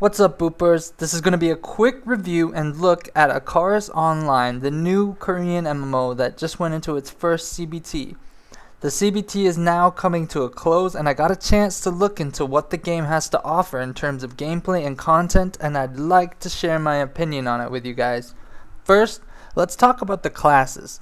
What's up, boopers? This is going to be a quick review and look at Icarus Online, the new Korean MMO that just went into its first CBT. The CBT is now coming to a close, and I got a chance to look into what the game has to offer in terms of gameplay and content, and I'd like to share my opinion on it with you guys. First, let's talk about the classes.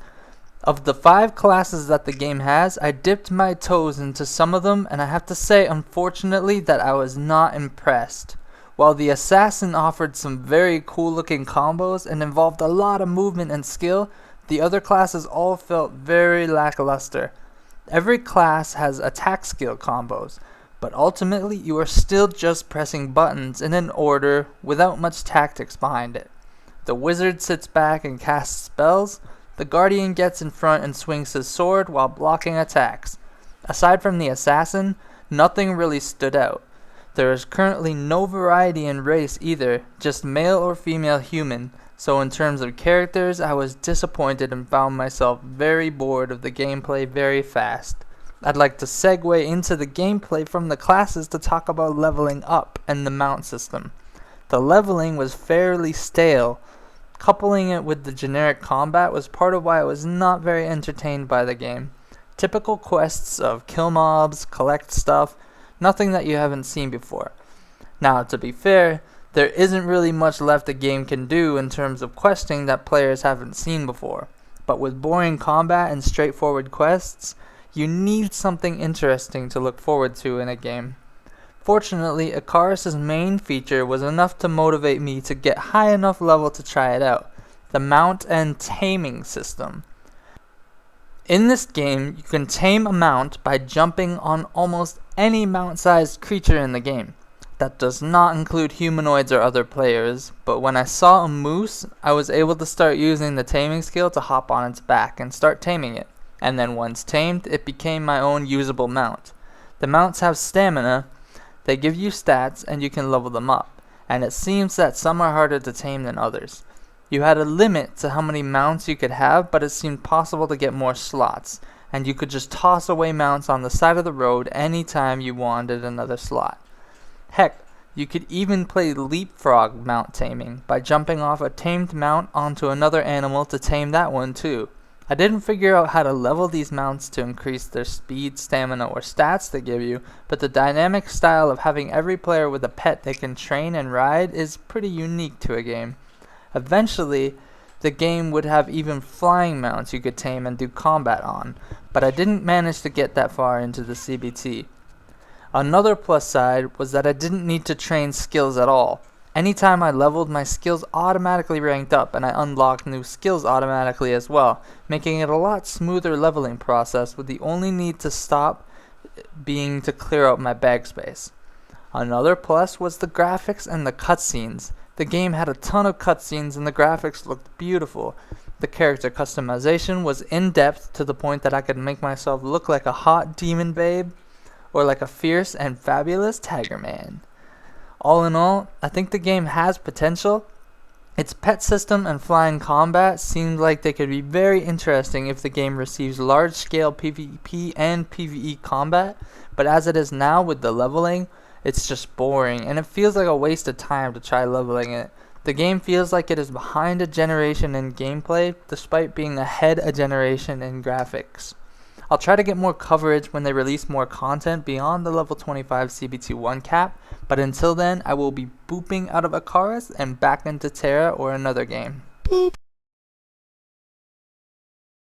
Of the 5 classes that the game has, I dipped my toes into some of them, and I have to say, unfortunately, that I was not impressed. While the assassin offered some very cool looking combos and involved a lot of movement and skill, the other classes all felt very lackluster. Every class has attack skill combos, but ultimately you are still just pressing buttons in an order without much tactics behind it. The wizard sits back and casts spells, the guardian gets in front and swings his sword while blocking attacks. Aside from the assassin, nothing really stood out. There is currently no variety in race either, just male or female human, so in terms of characters I was disappointed and found myself very bored of the gameplay very fast. I'd like to segue into the gameplay from the classes to talk about leveling up and the mount system. The leveling was fairly stale. Coupling it with the generic combat was part of why I was not very entertained by the game. Typical quests of kill mobs, collect stuff, nothing that you haven't seen before. Now, to be fair, there isn't really much left the game can do in terms of questing that players haven't seen before. But with boring combat and straightforward quests, you need something interesting to look forward to in a game. Fortunately, Icarus' main feature was enough to motivate me to get high enough level to try it out: the mount and taming system. In this game, you can tame a mount by jumping on almost any mount-sized creature in the game. That does not include humanoids or other players, but when I saw a moose, I was able to start using the taming skill to hop on its back and start taming it, and then once tamed, it became my own usable mount. The mounts have stamina, they give you stats, and you can level them up, and it seems that some are harder to tame than others. You had a limit to how many mounts you could have, but it seemed possible to get more slots, and you could just toss away mounts on the side of the road anytime you wanted another slot. Heck, you could even play leapfrog mount taming by jumping off a tamed mount onto another animal to tame that one too. I didn't figure out how to level these mounts to increase their speed, stamina, or stats they give you, but the dynamic style of having every player with a pet they can train and ride is pretty unique to a game. Eventually, the game would have even flying mounts you could tame and do combat on, but I didn't manage to get that far into the CBT. Another plus side was that I didn't need to train skills at all. Anytime I leveled, my skills automatically ranked up, and I unlocked new skills automatically as well, making it a lot smoother leveling process, with the only need to stop being to clear out my bag space. Another plus was the graphics and the cutscenes. The game had a ton of cutscenes and the graphics looked beautiful. The character customization was in-depth to the point that I could make myself look like a hot demon babe or like a fierce and fabulous tiger man. All in all, I think the game has potential. Its pet system and flying combat seemed like they could be very interesting if the game receives large-scale PvP and PvE combat, but as it is now with the leveling, it's just boring, and it feels like a waste of time to try leveling it. The game feels like it is behind a generation in gameplay, despite being ahead a generation in graphics. I'll try to get more coverage when they release more content beyond the level 25 CBT1 cap, but until then, I will be booping out of Icarus and back into Terra or another game. Boop.